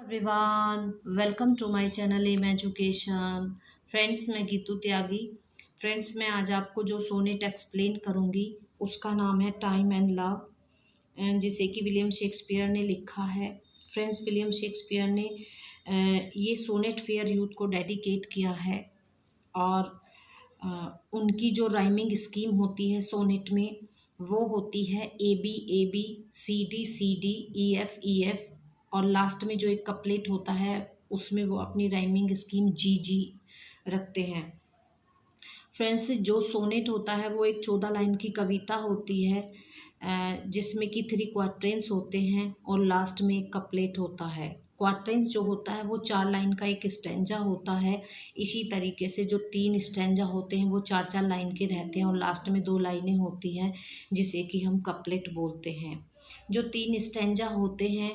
Everyone, welcome to my channel M education. Friends, मैं गीतू त्यागी। Friends, मैं आज आपको जो सोनेट एक्सप्लेन करूंगी उसका नाम है टाइम एंड लव, जिसे कि विलियम शेक्सपियर ने लिखा है। फ्रेंड्स, विलियम शेक्सपियर ने ये सोनेट फेयर यूथ को डेडिकेट किया है। और उनकी जो राइमिंग स्कीम होती है सोनेट में, वो होती है A B C D E F, और लास्ट में जो एक कपलेट होता है उसमें वो अपनी राइमिंग स्कीम जी रखते हैं। फ्रेंड्स, जो सोनेट होता है वो एक 14 लाइन की कविता होती है, जिसमें कि 3 क्वाट्रेंस होते हैं और लास्ट में एक कपलेट होता है। क्वाट्रेंस जो होता है वो 4 लाइन का एक स्टैंजा होता है। इसी तरीके से जो 3 स्टैंजा होते हैं वो 4 लाइन के रहते हैं और लास्ट में 2 लाइनें होती हैं, जिसे कि हम कपलेट बोलते हैं। जो 3 स्टैंजा होते हैं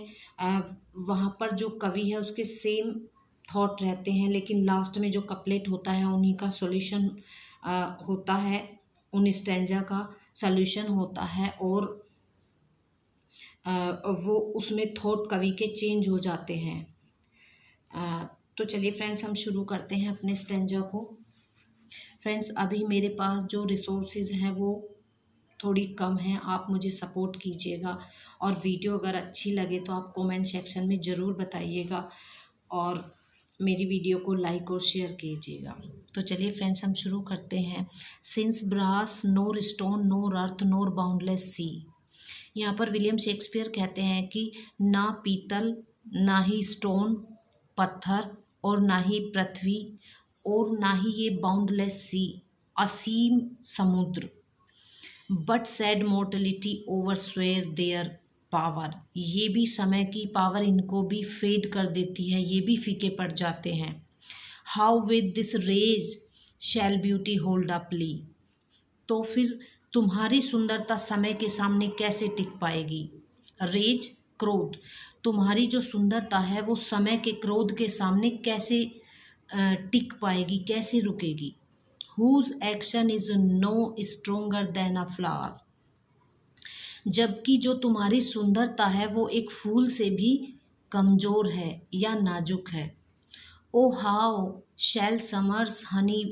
वहाँ पर जो कवि है उसके सेम थॉट रहते हैं, लेकिन लास्ट में जो कपलेट होता है उन्हीं का सॉल्यूशन होता है, उन स्टैंजा का सॉल्यूशन होता है, और वो उसमें थॉट कवि के चेंज हो जाते हैं। तो चलिए फ्रेंड्स, हम शुरू करते हैं अपने स्टैंजा को। फ्रेंड्स, अभी मेरे पास जो रिसोर्सेज हैं वो थोड़ी कम हैं, आप मुझे सपोर्ट कीजिएगा। और वीडियो अगर अच्छी लगे तो आप कमेंट सेक्शन में ज़रूर बताइएगा और मेरी वीडियो को लाइक और शेयर कीजिएगा। तो चलिए फ्रेंड्स, हम शुरू करते हैं। सिंस ब्रास नोर स्टोन नोर अर्थ नोर बाउंडलेस सी। यहाँ पर विलियम शेक्सपियर कहते हैं कि ना पीतल, ना ही स्टोन पत्थर, और ना ही पृथ्वी, और ना ही ये बाउंडलेस सी असीम समुद्र, but sad mortality o'ersways their power. ये भी समय की पावर इनको भी फेड कर देती है, ये भी फीके पड़ जाते हैं। How with this rage shall beauty hold a plea. तो फिर तुम्हारी सुंदरता समय के सामने कैसे टिक पाएगी। रेज क्रोध, तुम्हारी जो सुंदरता है वो समय के क्रोध के सामने कैसे टिक पाएगी, कैसे रुकेगी। Whose action is no stronger than a flower। जबकि जो तुम्हारी सुंदरता है वो एक फूल से भी कमज़ोर है या नाजुक है। O how shall summer's honey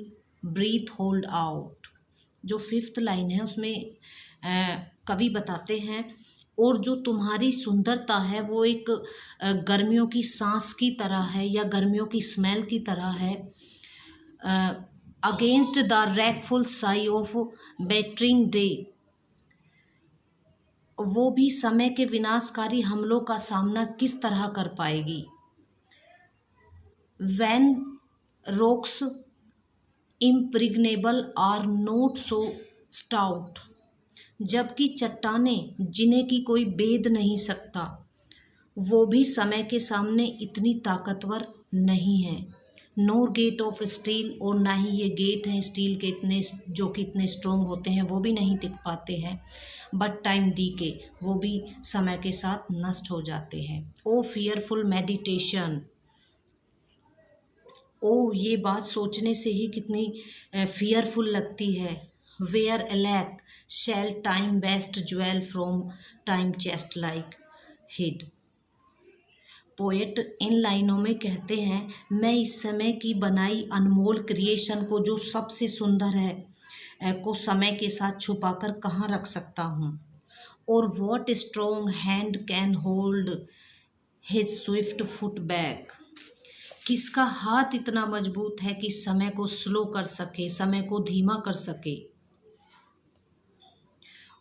breath hold out. जो 5th लाइन है उसमें कवि बताते हैं, और जो तुम्हारी सुंदरता है वो एक गर्मियों की सांस की तरह है या गर्मियों की स्मेल की तरह है। Against the wrackful siege of battering day. वो भी समय के विनाशकारी हमलों का सामना किस तरह कर पाएगी। When rocks impregnable are not so stout. जबकि चट्टानें जिन्हें की कोई बेद नहीं सकता, वो भी समय के सामने इतनी ताकतवर नहीं है। नो गेट ऑफ स्टील, और ना ही ये गेट हैं स्टील के इतने जो कि इतने स्ट्रोंग होते हैं, वो भी नहीं टिक पाते हैं। बट टाइम डी के, वो भी समय के साथ नष्ट हो जाते हैं। ओ फियरफुल मेडिटेशन। ओ, ये बात सोचने से ही कितनी फियरफुल लगती है। Where alack shall time best jewel from time chest like hid. Poet इन लाइनों में कहते हैं, मैं इस समय की बनाई अनमोल क्रिएशन को, जो सबसे सुंदर है, को समय के साथ छुपाकर कहाँ रख सकता हूँ। और what strong hand can hold his Swift foot back. किसका हाथ इतना मजबूत है कि समय को स्लो कर सके, समय को धीमा कर सके।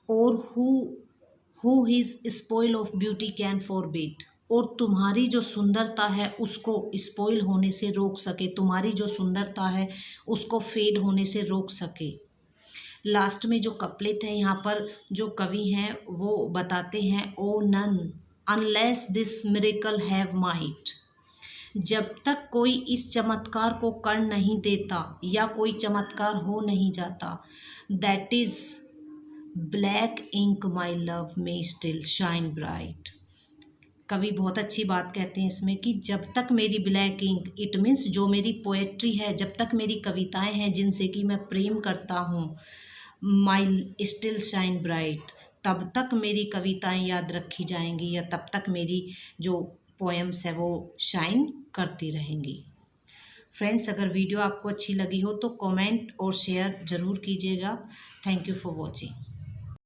और who his spoil of beauty can forbid. और तुम्हारी जो सुंदरता है उसको स्पॉइल होने से रोक सके, तुम्हारी जो सुंदरता है उसको फेड होने से रोक सके। लास्ट में जो कपलेट है यहाँ पर जो कवि हैं वो बताते हैं, O none unless this miracle have might. जब तक कोई इस चमत्कार को कर नहीं देता या कोई चमत्कार हो नहीं जाता, that is black ink my love may still shine bright. कवि बहुत अच्छी बात कहते हैं इसमें कि जब तक मेरी ब्लैक इंक, इट मीन्स जो मेरी पोएट्री है, जब तक मेरी कविताएं हैं जिनसे कि मैं प्रेम करता हूँ, माई स्टिल शाइन ब्राइट, तब तक मेरी कविताएं याद रखी जाएंगी, या तब तक मेरी जो पोएम्स है वो शाइन करती रहेंगी। फ्रेंड्स, अगर वीडियो आपको अच्छी लगी हो तो कमेंट और शेयर ज़रूर कीजिएगा। Thank you for watching.